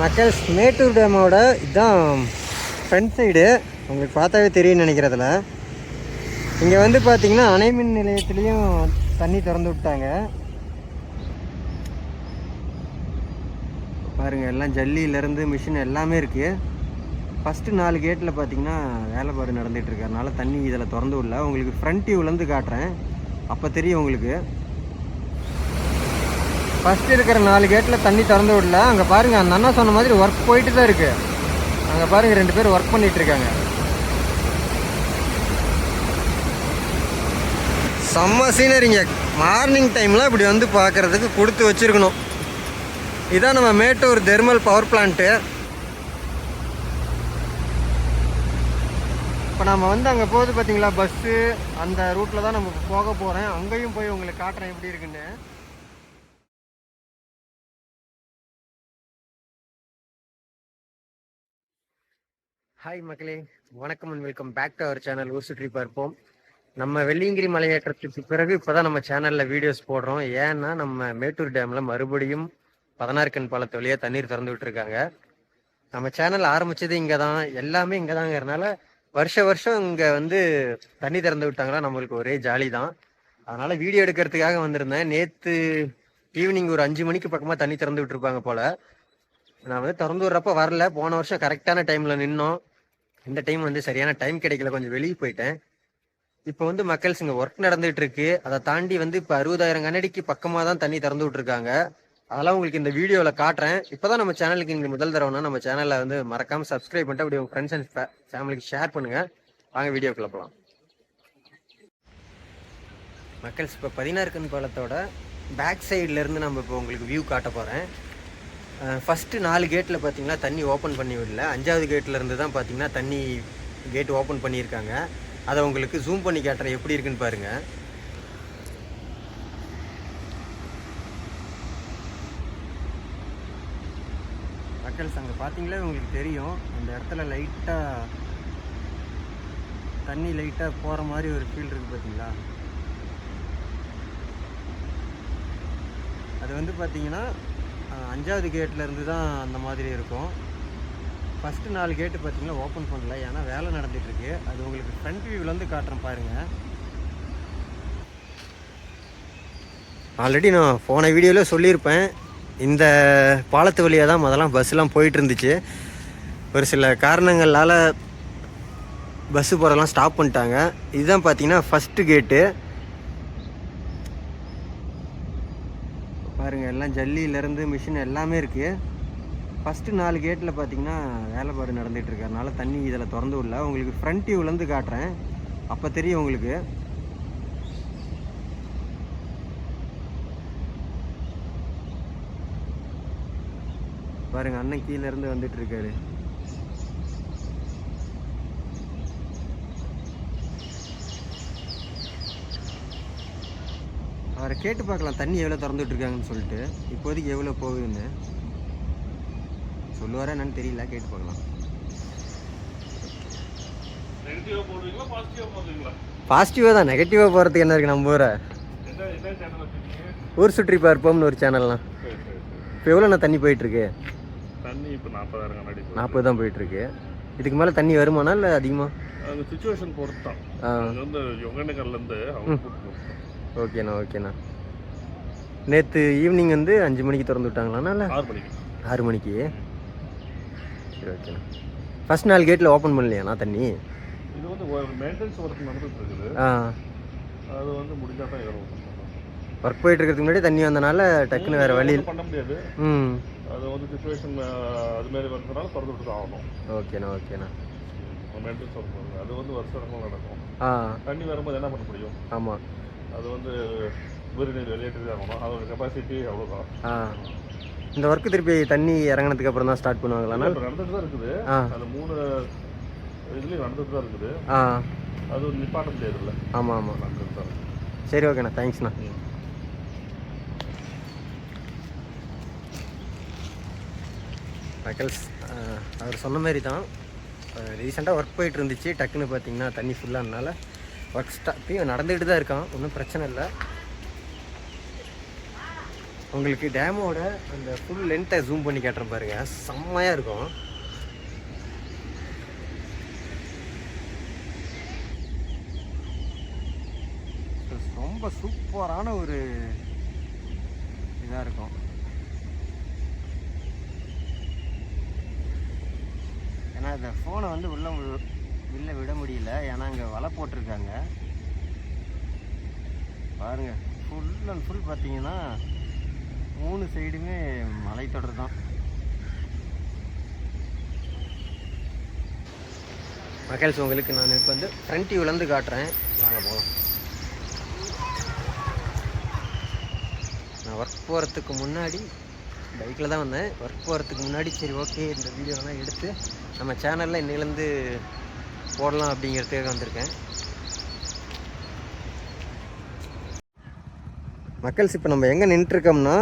மக்கள்ஸ் மேட்டூர் டேமோட இதுதான் front side. உங்களுக்கு பார்த்தாவே தெரியும்னு நினைக்கிறதுல. இங்கே வந்து பார்த்திங்கன்னா அணைமின் நிலையத்துலேயும் தண்ணி திறந்து விட்டாங்க பாருங்கள். எல்லாம் ஜல்லியிலேருந்து மிஷின் எல்லாமே இருக்குது. ஃபஸ்ட்டு 4 கேட்டில் பார்த்திங்கன்னா வேலைப்பாடு நடந்துகிட்ருக்கு. அதனால் தண்ணி இதில் திறந்து விடல. உங்களுக்கு ஃப்ரண்ட் வியூலேருந்து காட்டுறேன், அப்போ தெரியும் உங்களுக்கு. ஃபஸ்ட்டு இருக்கிற 4 கேட்டில் தண்ணி திறந்து விடல. அங்கே பாருங்கள், அந்த அண்ணா சொன்ன மாதிரி ஒர்க் போயிட்டு தான் இருக்குது. அங்கே பாருங்கள் 2 பேர் ஒர்க் பண்ணிகிட்ருக்காங்க. செம்ம சீனரிங்க. மார்னிங் டைமில் இப்படி வந்து பார்க்குறதுக்கு கொடுத்து வச்சுருக்கணும். இதான் நம்ம மேட்டூர் தெர்மல் பவர் பிளான்ட்டு. இப்போ நம்ம வந்து அங்கே போகுது பார்த்தீங்களா பஸ்ஸு, அந்த ரூட்டில் தான் நம்ம போக போகிறேன். அங்கேயும் போய் உங்களுக்கு காட்டுறேன் எப்படி இருக்குன்னு. ஹாய் மக்களே, வணக்கம் and welcome back to our channel ஊர் சுற்றி பார்ப்போம். நம்ம வெள்ளியங்கிரி மலையேற்றத்துக்கு பிறகு இப்போ தான் நம்ம சேனலில் வீடியோஸ் போடுறோம். ஏன்னா நம்ம மேட்டூர் டேமில் மறுபடியும் 16 கண் பாலத்து வழியாக தண்ணீர் திறந்து விட்டுருக்காங்க. நம்ம சேனல் ஆரம்பித்தது இங்கே தான், எல்லாமே இங்கே தாங்கிறதுனால வருஷம் இங்கே வந்து தண்ணி திறந்து விட்டாங்களா நம்மளுக்கு ஒரே ஜாலி தான். அதனால் வீடியோ எடுக்கிறதுக்காக வந்திருந்தேன். நேற்று ஈவினிங் ஒரு 5 மணிக்கு பக்கமாக தண்ணி திறந்து விட்டுருப்பாங்க போல். நான் வந்து திறந்து விட்றப்ப வரல. போன வருஷம் கரெக்டான டைமில் நின்னோம். இந்த டைம் வந்து சரியான டைம் கிடைக்கல, கொஞ்சம் வெளியே போயிட்டேன். இப்போ வந்து மக்கள்ஸ் இங்கே ஒர்க் நடந்துகிட்டு இருக்கு. அதை தாண்டி வந்து இப்போ 60,000 கனடிக்கு பக்கமாக தான் தண்ணி திறந்து விட்டுருக்காங்க. அதெல்லாம் உங்களுக்கு இந்த வீடியோவில் காட்டுறேன். இப்போ தான் நம்ம சேனலுக்கு இங்கே முதல் தடவைனா நம்ம சேனலில் வந்து மறக்காமல் சப்ஸ்கிரைப் பண்ணிட்டு அப்படி உங்கள் ஃப்ரெண்ட்ஸ் அண்ட் ஃபேமிலிக்கு ஷேர் பண்ணுங்கள். வாங்க வீடியோக்குள்ள போகலாம். மக்கள்ஸ் இப்போ 16 கண் பாலத்தோட பேக் சைட்லேருந்து நம்ம இப்போ உங்களுக்கு வியூ காட்ட போகிறேன். ஃபஸ்ட்டு 4 கேட்டில் பார்த்தீங்கன்னா தண்ணி ஓப்பன் பண்ணி விடல. 5வது கேட்டில் இருந்து தான் பார்த்தீங்கன்னா தண்ணி கேட் ஓப்பன் பண்ணியிருக்காங்க. அதை உங்களுக்கு ஜூம் பண்ணி காட்டுறேன் எப்படி இருக்குன்னு பாருங்கள். மக்கள்ஸ் அங்கே பார்த்தீங்களா உங்களுக்கு தெரியும், அந்த இடத்துல லைட்டாக தண்ணி லைட்டாக போகிற மாதிரி ஒரு ஃபீல் இருக்குது பார்த்தீங்களா. அது வந்து பார்த்தீங்கன்னா 5வது கேட்டில் இருந்து தான் அந்த மாதிரி இருக்கும். ஃபஸ்ட்டு 4 கேட்டு பார்த்தீங்கன்னா ஓப்பன் பண்ணல, ஏன்னா வேலை நடந்துகிட்ருக்கு. அது உங்களுக்கு ஃப்ரண்ட் வியூவிலேருந்து காட்டுறேன் பாருங்கள். ஆல்ரெடி நான் போன வீடியோவில் சொல்லியிருப்பேன், இந்த பாலத்து வழியாக தான் முதல்லாம் பஸ்ஸெலாம் போயிட்டு இருந்துச்சு. ஒரு சில காரணங்களால் பஸ்ஸு போகிறதெல்லாம் ஸ்டாப் பண்ணிட்டாங்க. இதுதான் பார்த்தீங்கன்னா ஃபஸ்ட்டு கேட்டு பாருங்கள். எல்லாம் ஜல்லியிலேருந்து மிஷின் எல்லாமே இருக்குது. ஃபஸ்ட்டு 4 கேட்டில் பார்த்தீங்கன்னா வேலைப்பாடு நடந்துகிட்ருக்கு. அதனால் தண்ணி இதில் திறந்து விடல. உங்களுக்கு ஃப்ரண்ட் வியூலேருந்து காட்டுறேன், அப்போ தெரியும் உங்களுக்கு. பாருங்கள், அண்ணன் கீழேருந்து வந்துட்டுருக்காரு. அவரை கேட்டு பார்க்கலாம் தண்ணி எவ்வளோ திறந்துட்டுருக்காங்கன்னு சொல்லிட்டு. இப்போதைக்கு எவ்வளோ போகுதுன்னு சொல்லுவாரா என்னன்னு தெரியல, கேட்டு பார்க்கலாம். பாசிட்டிவாக தான், நெகட்டிவாக போகிறதுக்கு என்ன இருக்குது நம்ம ஊரை. ஊர் சுற்றி பார்ப்போம்னு ஒரு சேனல்லாம். இப்போ எவ்வளோண்ணா தண்ணி போயிட்டுருக்கு? தண்ணி இப்போ 40 தான் போயிட்டுருக்கு. இதுக்கு மேலே தண்ணி வருமானா இல்லை அதிகமாக? அந்த சிச்சுவேஷன் பொறுத்து தான். வந்து ஒகேனக்கல்லேருந்து ஓகேண்ணா ஓகேண்ணா. நேற்று ஈவினிங் வந்து 5 மணிக்கு திறந்து விட்டாங்களாண்ணா இல்லை 6 மணிக்கு? சரி ஓகேண்ணா. ஃபஸ்ட் 4 கேட்டில் ஓப்பன் பண்ணலையாண்ணா தண்ணி? இது வந்து மெயின்டெனன்ஸ் ஒர்க் நடந்துட்டு இருக்குது. அது வந்து முடிஞ்சால் தான் ஏறும். ஒர்க் போயிட்டு இருக்கிறதுக்கு முன்னாடி தண்ணி வந்தனால டக்குன்னு வேறு வழி பண்ண முடியாது. அது வந்து சிச்சுவேஷன் அது மாதிரி வந்ததுனால திறந்து விட்டு தான் ஆகணும். ஓகேண்ணா ஓகேண்ணா. மெயின்டெனன்ஸ் ஒர்க் அது வந்து வருஷம் நடக்கும். தண்ணி வரும்போது என்ன பண்ண முடியும்? ஆமாம், அது வந்து உயிர்நீர் வெளியேற்றி தான் ஆகணும். அதோட கெப்பாசிட்டி அவ்வளோதான். இந்த ஒர்க்கு திருப்பி தண்ணி இறங்கினதுக்கு அப்புறம் தான் ஸ்டார்ட் பண்ணுவாங்களா? நடந்துட்டு தான் இருக்குது. அது 3 இதுலேயும் நடந்துட்டு தான் இருக்குது. அது ஒரு நிப்பாட்ட முடியாது இல்லை. ஆமாம் நடந்துட்டு தான். சரி ஓகேண்ணா, தேங்க்ஸ்ண்ணா. மக்கள்ஸ் அவர் சொன்ன மாதிரி தான் ரீசெண்டாக ஒர்க் போயிட்டு இருந்துச்சு. டக்குன்னு பார்த்தீங்கன்னா தண்ணி ஃபுல்லானால ஒர்க் இப்பயும் நடந்துகிட்டு தான் இருக்கான், ஒன்றும் பிரச்சனை இல்லை. உங்களுக்கு டேமோட அந்த ஃபுல் லென்த்தை ஜூம் பண்ணி காட்டுறேன் பாருங்க, செம்மையாக இருக்கும். ரொம்ப சூப்பரான ஒரு இதாக இருக்கும். ஏன்னா இந்த ஃபோனை வந்து உள்ளே விட முடியல, ஏன்னா இங்கே வலை போட்டிருக்காங்க பாருங்க. ஃபுல் அண்ட் ஃபுல் பார்த்தீங்கன்னா 3 சைடுமே மலைத்தொடர் தான். மக்கள்ஸ் உங்களுக்கு நான் இப்போ வந்து ஃப்ரண்ட் வியூலேருந்து காட்டுறேன், வாங்க போகலாம். நான் ஒர்க் போகிறதுக்கு முன்னாடி பைக்கில் தான் வந்தேன். ஒர்க் போகிறதுக்கு முன்னாடி சரி ஓகே இந்த வீடியோலாம் எடுத்து நம்ம சேனலில் இன்னிலேருந்து போடலாம் அப்படிங்கிறதுக்காக வந்திருக்கேன். மக்கள்ஸ் இப்போ நம்ம எங்கே நின்றுருக்கோம்னா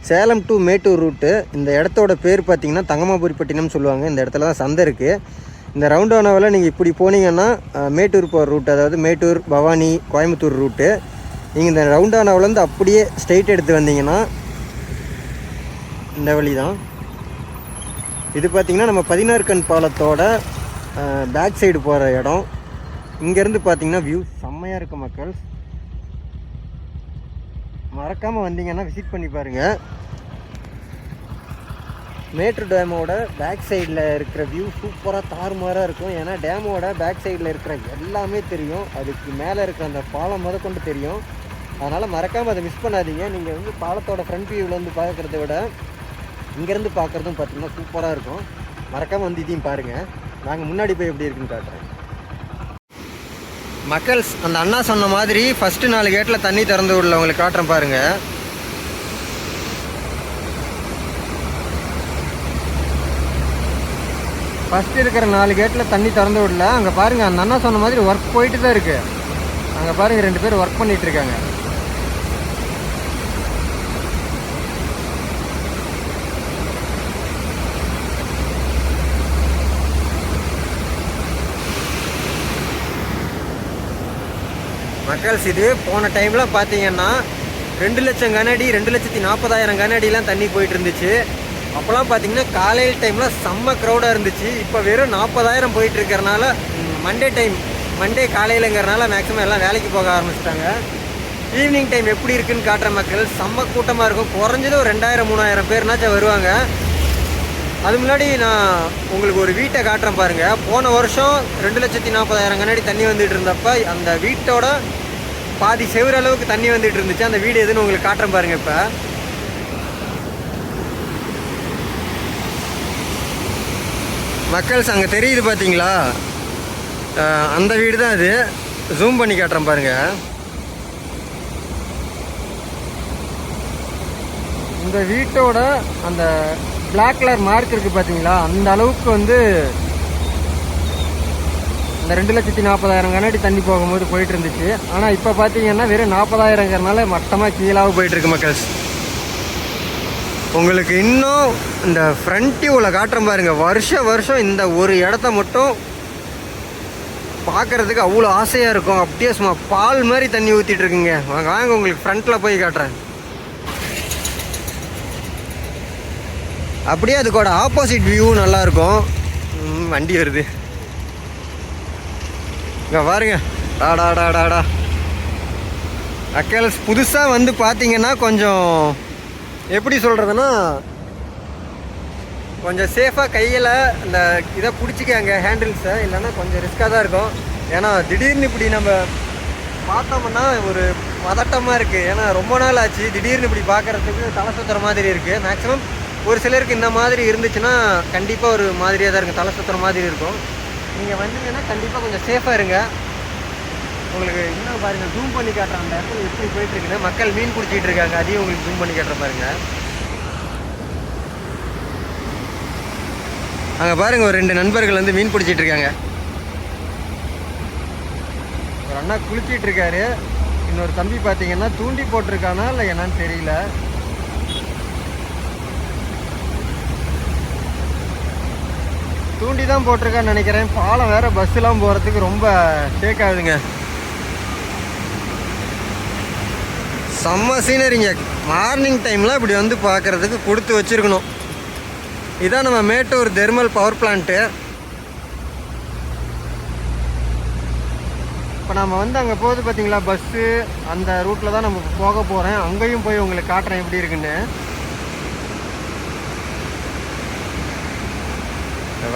சேலம் டு மேட்டூர் ரூட்டு. இந்த இடத்தோட பேர் பார்த்திங்கன்னா தங்கமாபுரிப்பட்டினம் சொல்லுவாங்க. இந்த இடத்துல தான் சந்தை இருக்குது. இந்த ரவுண்டானாவில் நீங்கள் இப்படி போனீங்கன்னா மேட்டூர் போகிற ரூட், அதாவது மேட்டூர், பவானி, கோயம்புத்தூர் ரூட்டு. நீங்கள் இந்த ரவுண்டானாவிலேருந்து அப்படியே ஸ்ட்ரெயிட் எடுத்து வந்தீங்கன்னா இந்த வழி தான். இது பார்த்திங்கன்னா நம்ம 16 கண் பாலத்தோட பேக் சைடு போகிற இடம். இங்கேருந்து பார்த்திங்கன்னா வியூ செம்மையாக இருக்குது மக்கள். மறக்காமல் வந்தீங்கன்னா விசிட் பண்ணி பாருங்கள். மேட்டூர் டேமோட பேக் சைடில் இருக்கிற வியூ சூப்பராக தாறுமாறாக இருக்கும். ஏன்னா டேமோட பேக் சைடில் இருக்கிற எல்லாமே தெரியும், அதுக்கு மேலே இருக்கிற அந்த பாலம் முதற்கொண்டு தெரியும். அதனால் மறக்காமல் அதை மிஸ் பண்ணாதீங்க. நீங்கள் வந்து பாலத்தோட ஃப்ரண்ட் வியூவில் வந்து பார்க்குறத விட இங்கேருந்து பார்க்குறதும் பார்த்திங்கன்னா சூப்பராக இருக்கும். மறக்காமல் வந்து இதையும் பாருங்கள். நாங்கள் முன்னாடி போய் எப்படி இருக்குன்னு காட்டுறேன். மக்கள்ஸ் அந்த அண்ணா சொன்ன மாதிரி ஃபஸ்ட்டு 4 கேட்டில் தண்ணி திறந்து விடல, உங்களுக்கு காட்டுறேன் பாருங்கள். ஃபஸ்ட்டு இருக்கிற 4 கேட்டில் தண்ணி திறந்து விடல. அங்கே பாருங்கள், அந்த அண்ணா சொன்ன மாதிரி ஒர்க் போயிட்டு தான் இருக்குது. அங்கே பாருங்கள் 2 பேர் ஒர்க் பண்ணிகிட்ருக்காங்க. மக்கள்ஸ் இது போன டைமில் பார்த்தீங்கன்னா 2 லட்சம் கனஅடி, 2,40,000 கனஅடிலாம் தண்ணி போயிட்டு இருந்துச்சு. அப்போலாம் பார்த்தீங்கன்னா காலையில் டைமில் செம்ம க்ரௌடாக இருந்துச்சு. இப்போ வெறும் 40,000 போயிட்டு இருக்கிறனால மண்டே காலையிலங்கிறனால மேக்ஸிமம் எல்லாம் வேலைக்கு போக ஆரம்பிச்சிட்டாங்க. ஈவினிங் டைம் எப்படி இருக்குன்னு காட்டுற மக்கள் செம்ம கூட்டமாக இருக்கும். குறைஞ்சது ஒரு 2,000-3,000 பேர்னாச்சும் வருவாங்க. அது முன்னாடி நான் உங்களுக்கு ஒரு வீட்டை காட்டுறேன் பாருங்கள். போன வருஷம் 2,40,000 கனஅடி தண்ணி வந்துட்டு இருந்தப்ப அந்த வீட்டோட பாதி செவ்வறு அளவுக்கு தண்ணி வந்துட்டு இருந்துச்சு. அந்த வீடு எதுன்னு உங்களுக்கு காட்டுறேன் பாருங்கள். இப்போ மக்கள்ஸ் அங்கே தெரியுது பார்த்தீங்களா, அந்த வீடு தான் அது. ஜூம் பண்ணி காட்டுறேன் பாருங்கள். இந்த வீட்டோட அந்த பிளாக் கலர் மார்க் இருக்குது பார்த்தீங்களா, அந்த அளவுக்கு வந்து இந்த 2,40,000 கனஅடி தண்ணி போகும்போது போயிட்டு இருந்துச்சு. ஆனால் இப்போ பார்த்தீங்கன்னா வெறும் 40,000ங்கிறனால மட்டமாக கீழாக போயிட்டுருக்கு மக்கள்ஸ். உங்களுக்கு இன்னும் இந்த ஃப்ரண்ட் வியூவில் காட்டுறேன் பாருங்கள். வருஷம் இந்த ஒரு இடத்த மட்டும் பார்க்குறதுக்கு அவ்வளோ ஆசையாக இருக்கும். அப்படியே சும்மா பால் மாதிரி தண்ணி ஊற்றிட்டு இருக்குங்க. வாங்க உங்களுக்கு ஃப்ரண்ட்டில் போய் காட்டுறேன். அப்படியே அதுக்கோட ஆப்போசிட் வியூ நல்லாயிருக்கும். வண்டி வருது இங்கே பாருங்க. டாடா மக்கள்ஸ் புதுசாக வந்து பார்த்தீங்கன்னா கொஞ்சம் எப்படி சொல்கிறதுன்னா, கொஞ்சம் சேஃபாக கையில் இந்த இதை பிடிச்சிக்காங்க ஹேண்டில்ஸை, இல்லைன்னா கொஞ்சம் ரிஸ்க்காக தான் இருக்கும். ஏன்னா திடீர்னு இப்படி நம்ம பார்த்தோம்னா ஒரு பதட்டமாக இருக்குது. ஏன்னா ரொம்ப நாள் ஆச்சு, திடீர்னு இப்படி பார்க்குறதுக்கு தலை சுற்றுற மாதிரி இருக்குது. மேக்ஸிமம் ஒரு சிலருக்கு இந்த மாதிரி இருந்துச்சுன்னா கண்டிப்பாக ஒரு மாதிரியாக தான் இருக்கும், தலை சுற்றுற மாதிரி இருக்கும். நீங்கள் வந்தீங்கன்னா கண்டிப்பாக கொஞ்சம் சேஃபாக இருங்க. உங்களுக்கு இன்னும் பாருங்கள், ஜூம் பண்ணி காட்டுறேன் அந்த இடத்துல எப்படி போயிட்டுருக்குன்னு. மக்கள் மீன் பிடிச்சிட்டு இருக்காங்க, அதையும் உங்களுக்கு ஜூம் பண்ணி காட்டுற பாருங்கள். அங்கே பாருங்கள், ஒரு 2 நண்பர்கள் வந்து மீன் பிடிச்சிட்டு இருக்காங்க. ஒரு அண்ணா குளிச்சிட்டு இருக்காரு, இன்னொரு தம்பி பார்த்தீங்கன்னா தூண்டி போட்டிருக்கானா இல்லை என்னன்னு தெரியல. தூண்டி தான் போட்டிருக்கான்னு நினைக்கிறேன். பாலம் வேறு பஸ்ஸெலாம் போகிறதுக்கு ரொம்ப ஷேக் ஆகுதுங்க. செம்ம சீனரிங்க. மார்னிங் டைமில் இப்படி வந்து பார்க்குறதுக்கு கொடுத்து வச்சுருக்கணும். இதான் நம்ம மேட்டூர் தெர்மல் பவர் பிளான்ட்டு. இப்போ நம்ம வந்து அங்கே போகுது பார்த்தீங்களா பஸ்ஸு, அந்த ரூட்டில் தான் நம்ம போக போகிறேன். அங்கேயும் போய் உங்களுக்கு காட்டுறேன் எப்படி இருக்குன்னு.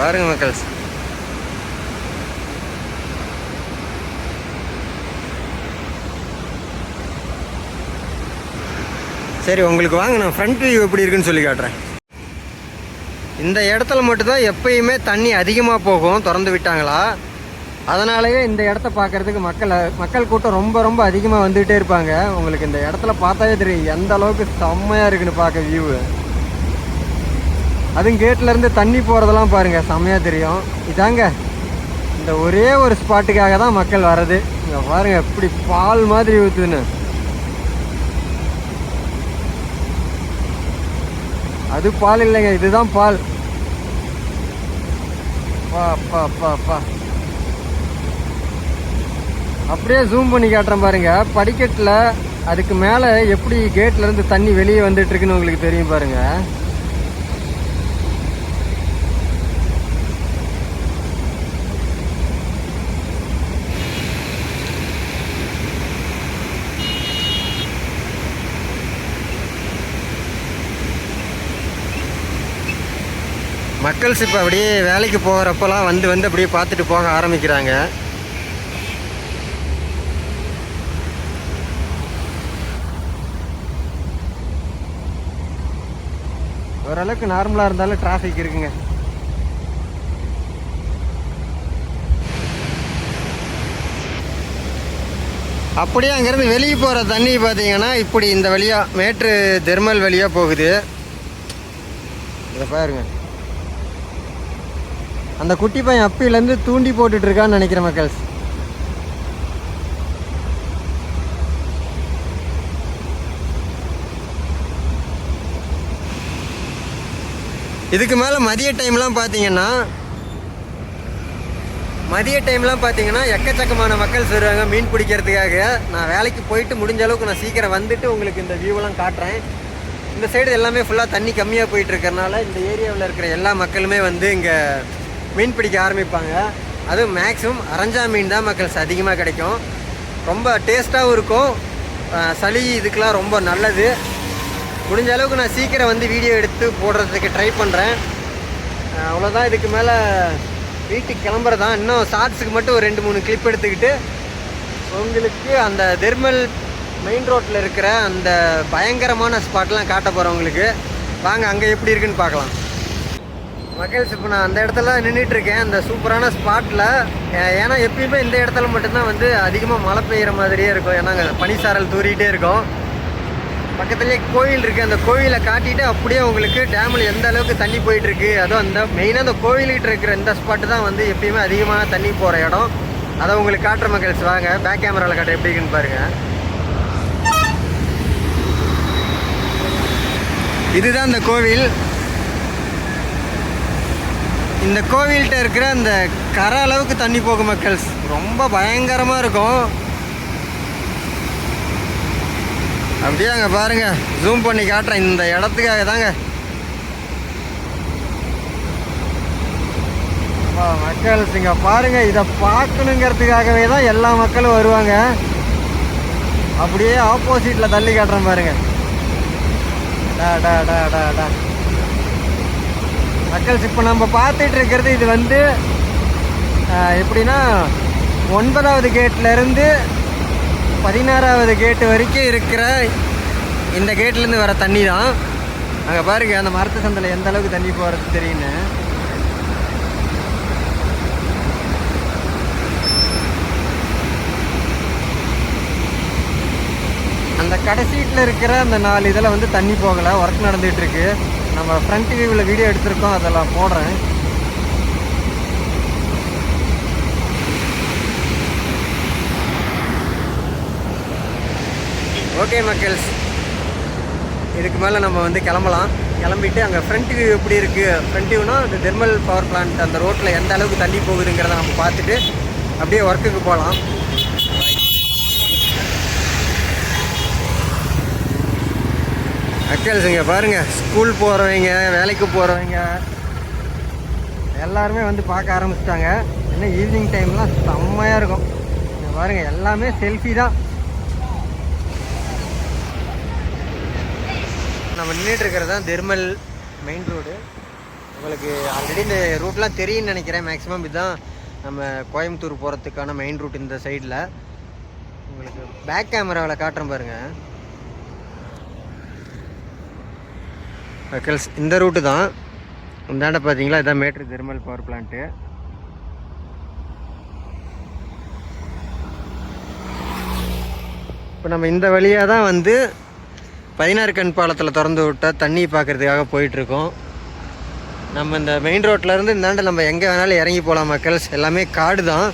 பாருங்க மக்கள்ஸ். சரி, உங்களுக்கு வாங்க நான் ஃப்ரண்ட் வியூ எப்படி இருக்குன்னு சொல்லி காட்டுறேன். இந்த இடத்துல மட்டும்தான் எப்பயுமே தண்ணி அதிகமாக போகும், திறந்து விட்டாங்களா. அதனாலேயே இந்த இடத்த பார்க்குறதுக்கு மக்கள் கூட்டம் ரொம்ப ரொம்ப அதிகமாக வந்துகிட்டே இருப்பாங்க. உங்களுக்கு இந்த இடத்துல பார்த்தாவே தெரியும் எந்த அளவுக்கு செம்மையாக இருக்குன்னு பார்க்க வியூ. அதுவும் கேட்லேருந்து தண்ணி போகிறதெல்லாம் பாருங்கள், செம்மையாக தெரியும். இதாங்க இந்த ஒரே ஒரு ஸ்பாட்டுக்காக தான் மக்கள் வர்றது. இங்கே பாருங்கள் எப்படி பால் மாதிரி ஊற்றுதுன்னு. அது பால் இல்லைங்க, இதுதான் பால். பா அப்படியே ஜூம் பண்ணி காட்டுறேன் பாருங்க. படிக்கட்டில் அதுக்கு மேலே எப்படி கேட்ல இருந்து தண்ணி வெளியே வந்துட்டு இருக்குன்னு உங்களுக்கு தெரியும் பாருங்க. மக்கள்ஸ் இப்போ அப்படியே வேலைக்கு போகிறப்பெல்லாம் வந்து அப்படியே பார்த்துட்டு போக ஆரம்பிக்கிறாங்க. ஓரளவுக்கு நார்மலாக இருந்தாலும் டிராஃபிக் இருக்குங்க. அப்படியே அங்கேருந்து வெளியே போகிற தண்ணி பார்த்தீங்கன்னா இப்படி இந்த வழியாக மேட்டூர் தெர்மல் வழியாக போகுது. இதை பாருங்க. அந்த குட்டி பையன் அப்பிலேருந்து தூண்டி போட்டுட்டு இருக்கான்னு நினைக்கிறேன் மக்கள்ஸ். இதுக்கு மேலே மதிய டைம்லாம் பார்த்தீங்கன்னா எக்கச்சக்கமான மக்கள் வருவாங்க மீன் பிடிக்கிறதுக்காக. நான் வேலைக்கு போயிட்டு முடிஞ்ச அளவுக்கு நான் சீக்கிரம் வந்துட்டு உங்களுக்கு இந்த வியூவெல்லாம் காட்டுறேன். இந்த சைடு எல்லாமே ஃபுல்லாக தண்ணி கம்மியாக போயிட்டு இருக்கிறனால இந்த ஏரியாவில் இருக்கிற எல்லா மக்களுமே வந்து இங்கே மீன் பிடிக்க ஆரம்பிப்பாங்க. அதுவும் மேக்ஸிமம் அரஞ்சா மீன் தான் மக்கள்ஸ் அதிகமாக கிடைக்கும். ரொம்ப டேஸ்ட்டாகவும் இருக்கும். சளி இதுக்கெலாம் ரொம்ப நல்லது. முடிஞ்ச அளவுக்கு நான் சீக்கிரம் வந்து வீடியோ எடுத்து போடுறதுக்கு ட்ரை பண்ணுறேன். அவ்வளோதான். இதுக்கு மேலே வீட்டுக்கு கிளம்புறதான். இன்னும் ஷார்ட்ஸுக்கு மட்டும் ஒரு 2-3 கிளிப் எடுத்துக்கிட்டு உங்களுக்கு அந்த தெர்மல் மெயின் ரோட்டில் இருக்கிற அந்த பயங்கரமான ஸ்பாட்லாம் காட்ட போகிறவங்களுக்கு வாங்க அங்கே எப்படி இருக்குன்னு பார்க்கலாம். மக்கள்ஸ் இப்போ நான் அந்த இடத்துல நின்றுட்டுருக்கேன், அந்த சூப்பரான ஸ்பாட்டில். ஏன்னா எப்பயுமே இந்த இடத்துல மட்டும்தான் வந்து அதிகமாக மழை பெய்கிற மாதிரியே இருக்கும். ஏன்னா அங்கே பனிசாரல் தூரிகிட்டே இருக்கும். பக்கத்துலேயே கோவில் இருக்குது. அந்த கோவிலை காட்டிட்டு அப்படியே உங்களுக்கு டேமில் எந்த அளவுக்கு தண்ணி போயிட்டுருக்கு, அதுவும் அந்த மெயினாக அந்த கோவில்கிட்ட இருக்கிற இந்த ஸ்பாட்டு தான் வந்து எப்பயுமே அதிகமான தண்ணி போகிற இடம். அதை உங்களுக்கு காட்டுற மக்கள்ஸ் வாங்க. பேக் கேமராவில் காட்டுற எப்படி இருக்குன்னு பாருங்கள். இதுதான் இந்த கோவில். இந்த கோவில்கிட்ட இருக்கிற அந்த கரை அளவுக்கு தண்ணி போகும் மக்கள்ஸ். ரொம்ப பயங்கரமாக இருக்கும். அப்படியே அங்கே பாருங்கள், ஜூம் பண்ணி காட்டுறேன். இந்த இடத்துக்காக தாங்க மக்கள்ஸ் இங்கே பாருங்கள். இதை பார்க்கணுங்கிறதுக்காகவே தான் எல்லா மக்களும் வருவாங்க. அப்படியே ஆப்போசிட்டில் தள்ளி காட்டுறேன் பாருங்கள். மக்கள்ஸ் இப்போ நம்ம பார்த்துட்டு இருக்கிறது இது வந்து எப்படின்னா 9வது கேட்லேருந்து 16வது கேட்டு வரைக்கும் இருக்கிற இந்த கேட்லேருந்து வர தண்ணி தான். அங்கே பாருங்கள் அந்த மரத்து சந்தில் எந்த அளவுக்கு தண்ணி போகிறது தெரியுன்னு. அந்த கடைசீட்டில் இருக்கிற அந்த 4 இதில் வந்து தண்ணி போகலை, ஒர்க் நடந்துகிட்ருக்கு. நம்ம ஃப்ரண்ட் வியூவில் வீடியோ எடுத்திருக்கோம், அதெல்லாம் போடுறேன். ஓகே மக்கள்ஸ், இதுக்கு மேலே நம்ம வந்து கிளம்பலாம். கிளம்பிட்டு அங்கே ஃப்ரண்ட் வியூ எப்படி இருக்குது, ஃப்ரண்ட் வியூனா அந்த தெர்மல் பவர் பிளான்ட் அந்த ரோட்டில் எந்த அளவுக்கு தண்ணி போகுதுங்கிறத நம்ம பார்த்துட்டு அப்படியே ஒர்க்குக்கு போகலாம். மக்கள்ஸுங்க பாருங்கள், ஸ்கூல் போகிறவங்க, வேலைக்கு போகிறவங்க எல்லாருமே வந்து பார்க்க ஆரம்பிச்சிட்டாங்க. ஏன்னா ஈவினிங் டைம்லாம் செம்மையாக இருக்கும். இங்கே பாருங்கள், எல்லாமே செல்ஃபி தான். நம்ம நின்றுட்டு இருக்கிறது தான் தெர்மல் மெயின் ரோடு. உங்களுக்கு ஆல்ரெடி இந்த ரூட்லாம் தெரியும்னு நினைக்கிறேன். மேக்ஸிமம் இதுதான் நம்ம கோயம்புத்தூர் போகிறதுக்கான மெயின் ரூட். இந்த சைடில் உங்களுக்கு பேக் கேமராவில் காட்டுறேன் பாருங்கள். மக்கள்ஸ், இந்த ரூட்டு தான். இந்தாண்ட பார்த்தீங்களா, இதான் மேட்டூர் தெர்மல் பவர் பிளான்ட்டு. இப்போ நம்ம இந்த வழியாக தான் வந்து 16 கண் பாலத்தில் திறந்து விட்டால் தண்ணி பார்க்குறதுக்காக போயிட்டுருக்கோம். நம்ம இந்த மெயின் ரோட்லேருந்து இந்தாண்ட நம்ம எங்கே வேணாலும் இறங்கி போகலாம் மக்கள்ஸ். எல்லாமே காடு தான்.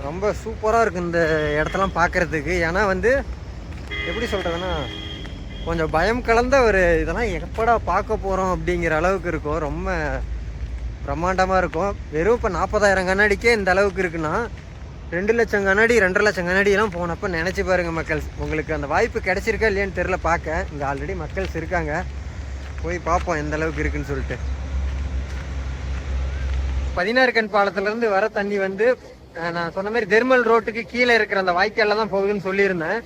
ரொம்ப சூப்பராக இருக்குது இந்த இடத்தெல்லாம் பார்க்குறதுக்கு. ஏன்னா வந்து எப்படி சொல்கிறதுன்னா, கொஞ்சம் பயம் கலந்த ஒரு இதெல்லாம் எப்படா பார்க்க போகிறோம் அப்படிங்கிற அளவுக்கு இருக்கும். ரொம்ப பிரம்மாண்டமாக இருக்கும். வெறும் இப்போ 40,000 கண்ணாடிக்கே இந்த அளவுக்கு இருக்குன்னா, 2 லட்சம் கண்ணாடி 2.5 லட்சம் கண்ணாடியெல்லாம் போனப்போ நினச்சி பாருங்கள் மக்கள்ஸ். உங்களுக்கு அந்த வாய்ப்பு கிடைச்சிருக்கா இல்லையான்னு தெரில பார்க்க. இங்கே ஆல்ரெடி மக்கள்ஸ் இருக்காங்க, போய் பார்ப்போம் எந்த அளவுக்கு இருக்குன்னு சொல்லிட்டு. 16 கண் பாலத்துலேருந்து வர தண்ணி வந்து நான் சொன்ன மாதிரி தெர்மல் ரோட்டுக்கு கீழே இருக்கிற அந்த வாய்க்காலில் தான் போகுதுன்னு சொல்லியிருந்தேன்.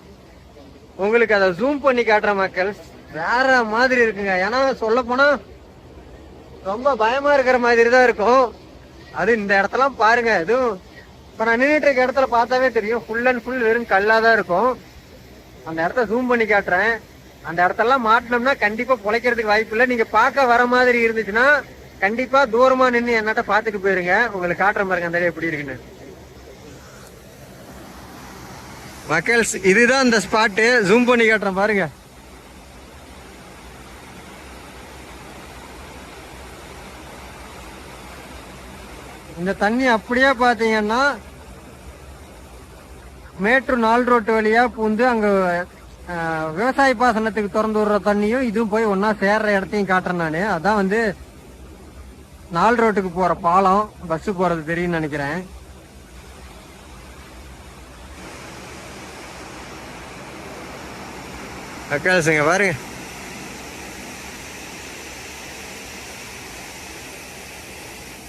உங்களுக்கு அதை ஜூம் பண்ணி காட்டுற மக்கள்ஸ், வேற மாதிரி இருக்குங்க. ஏன்னா சொல்ல போனால் ரொம்ப பயமாக இருக்கிற மாதிரி தான் இருக்கும். அது இந்த இடத்தெல்லாம் பாருங்க. எதுவும் இப்போ நான் நின்றுட்டு இருக்க இடத்துல பார்த்தாவே தெரியும், ஃபுல் அண்ட் ஃபுல் வெறும் கல்லாக தான் இருக்கும். அந்த இடத்த ஜூம் பண்ணி காட்டுறேன். அந்த இடத்தெல்லாம் மாட்டினோம்னா கண்டிப்பாக பொழைக்கிறதுக்கு வாய்ப்பு இல்லை. நீங்கள் பார்க்க வர மாதிரி இருந்துச்சுன்னா கண்டிப்பாக தூரமாக நின்று என்னட்ட பார்த்துட்டு போயிருங்க. உங்களுக்கு காட்டுற பாருங்க அந்த இடம் எப்படி இருக்குன்னு. மக்கள்ஸ், இதுதான் இந்த ஸ்பாட்டு. ஜூம் பண்ணி காட்டுறேன் பாருங்க. இந்த தண்ணி அப்படியே பார்த்தீங்கன்னா மேட்டூர் 4 ரோட்டு வழியா பூந்து அங்க விவசாய பாசனத்துக்கு திறந்து விடுற தண்ணியும் இதுவும் போய் ஒன்னா சேர்ற இடத்தையும் காட்டுறேன் நானு. அதான் வந்து 4 ரோட்டுக்கு போற பாலம். பஸ் போறது தெரியும்னு நினைக்கிறேன். அக்காசுங்க பாருங்க,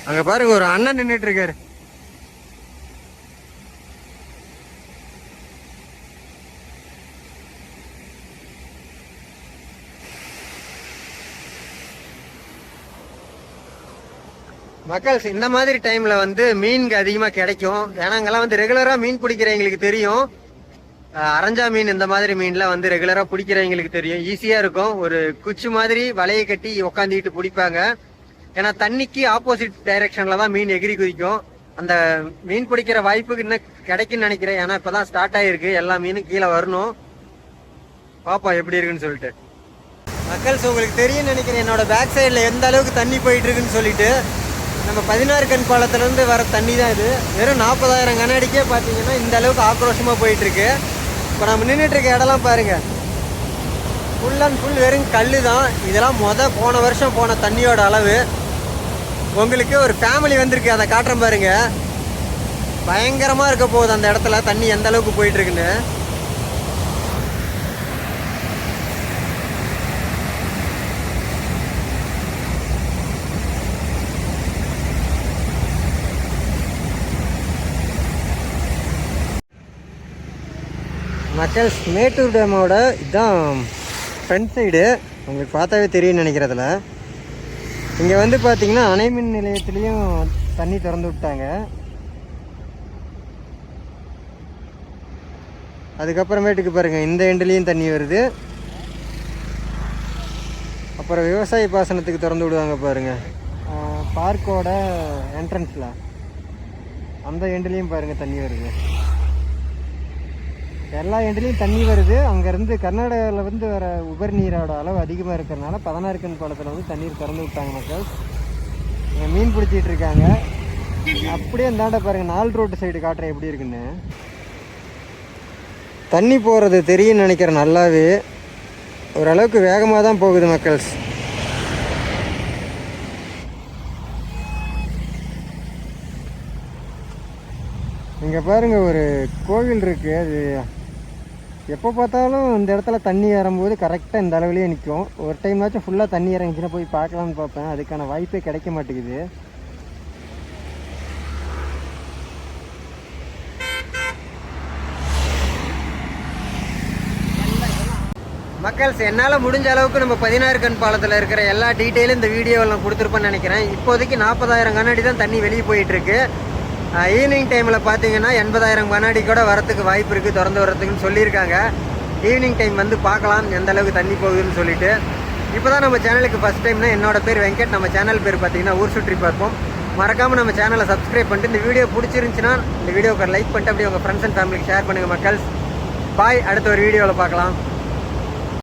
அங்க பாருங்க ஒரு அண்ணன் நின்றுட்டு இருக்காரு. மக்கள்ஸ், இந்த மாதிரி டைம்ல வந்து மீன் அதிகமா கிடைக்கும். ஏன்னா அங்கெல்லாம் வந்து ரெகுலரா மீன் பிடிக்கிறவங்களுக்கு தெரியும். அரஞ்சா மீன் இந்த மாதிரி மீன்லாம் வந்து ரெகுலரா பிடிக்கிறவங்களுக்கு தெரியும். ஈஸியா இருக்கும். ஒரு குச்சி மாதிரி வலையை கட்டி உக்காந்துக்கிட்டு பிடிப்பாங்க. ஏன்னா தண்ணிக்கு ஆப்போசிட் டைரக்ஷன்ல தான் மீன் எகிரி குதிக்கும். அந்த மீன் பிடிக்கிற வாய்ப்புக்கு இன்னும் கிடைக்குன்னு நினைக்கிறேன். ஏன்னா இப்பதான் ஸ்டார்ட் ஆயிருக்கு. எல்லா மீனும் கீழே வரணும். பாப்போம் எப்படி இருக்குன்னு சொல்லிட்டு. மக்கள்ஸ், உங்களுக்கு தெரியும் நினைக்கிறேன் என்னோட பேக் சைடில் எந்த அளவுக்கு தண்ணி போயிட்டு இருக்குன்னு சொல்லிட்டு. நம்ம 16 கண் பாலத்திலேருந்து வர தண்ணி தான் இது. வெறும் 40,000 கண்ணாடிக்கே பார்த்தீங்கன்னா இந்த அளவுக்கு ஆக்ரோஷமாக போயிட்டு இருக்கு. இப்போ நம்ம நின்றுட்டு இருக்க இடம்லாம் பாருங்க, ஃபுல் அண்ட் ஃபுல் வெறும் கல் தான். இதெல்லாம் போன வருஷம் போன தண்ணியோட அளவு. உங்களுக்கு ஒரு ஃபேமிலி வந்திருக்கு, அதை காட்டுறேன் பாருங்க. பயங்கரமாக இருக்க போகுது அந்த இடத்துல தண்ணி எந்த அளவுக்கு போயிட்டு இருக்குன்னு. மக்கள்ஸ், மேட்டூர் டேமோட இதுதான் ஃப்ரண்ட் சைடு. உங்களுக்கு பார்த்தாவே தெரியும்னு நினைக்கிறதுல. இங்கே வந்து பார்த்தீங்கன்னா அணைமின் நிலையத்துலேயும் தண்ணி திறந்து விட்டாங்க. அதுக்கப்புறமேட்டுக்கு பாருங்கள், இந்த எண்டுலேயும் தண்ணி வருது. அப்புறம் விவசாய பாசனத்துக்கு திறந்து விடுவாங்க பாருங்கள், பார்க்கோட என்ட்ரன்ஸில் அந்த எண்டுலேயும் பாருங்கள் தண்ணி வருது. எல்லா எண்டுலேயும் தண்ணி வருது. அங்கேருந்து கர்நாடகாவில் வந்து வர உபரி நீரோட அளவு அதிகமாக இருக்கிறதுனால 16 கண் பாலத்தில் வந்து தண்ணீர் திறந்து விட்டாங்க மக்கள். இங்கே மீன் பிடிச்சிட்டு இருக்காங்க. அப்படியே இந்தாண்ட பாருங்கள், 4 ரோட்டு சைடு காட்டுறேன் எப்படி இருக்குன்னு. தண்ணி போகிறது தெரியும்னு நினைக்கிறேன். நல்லாவே ஓரளவுக்கு வேகமாக தான் போகுது மக்கள்ஸ். இங்கே பாருங்க ஒரு கோவில் இருக்குது. அது எப்போ பார்த்தாலும் இந்த இடத்துல தண்ணி ஏறும்போது கரெக்டாக இந்த அளவுலேயே நிற்கும். ஒரு டைம்னாச்சும் ஃபுல்லாக தண்ணி இறங்கிச்சுன்னா போய் பார்க்கலான்னு பார்ப்பேன். அதுக்கான வாய்ப்பே கிடைக்க மாட்டேங்குது. மக்கள்ஸ், என்னால் முடிஞ்ச அளவுக்கு நம்ம 16 கண் பாலத்தில் இருக்கிற எல்லா டீட்டெயிலும் இந்த வீடியோவில் நான் கொடுத்துருப்பேன்னு நினைக்கிறேன். இப்போதைக்கு 40,000 கண்ணாடி தான் தண்ணி வெளியே போயிட்டுருக்கு. ஈவினிங் டைமில் பார்த்தீங்கன்னா 80,000 கண்ணாடி கூட வரத்துக்கு வாய்ப்பு இருக்குது, திறந்து வரத்துக்குன்னு சொல்லியிருக்காங்க. ஈவினிங் டைம் வந்து பார்க்கலாம் எந்த அளவுக்கு தண்ணி போகுதுன்னு சொல்லிட்டு. இப்போ தான் நம்ம சேனலுக்கு ஃபஸ்ட் டைம்னா, என்னோட பேர் வெங்கட். நம்ம சேனல் பேர் பார்த்தீங்கன்னா ஊர் சுற்றி பார்ப்போம். மறக்காமல் நம்ம சேனலை சப்ஸ்கிரைப் பண்ணிட்டு, இந்த வீடியோ பிடிச்சிருந்துச்சுன்னா இந்த வீடியோக்கு லைக் பண்ணிட்டு அப்படியே உங்கள் ஃப்ரெண்ட்ஸ் அண்ட் ஃபேமிலிக்கு ஷேர் பண்ணுங்கள் மக்கள்ஸ். பாய், அடுத்த ஒரு வீடியோவில் பார்க்கலாம்.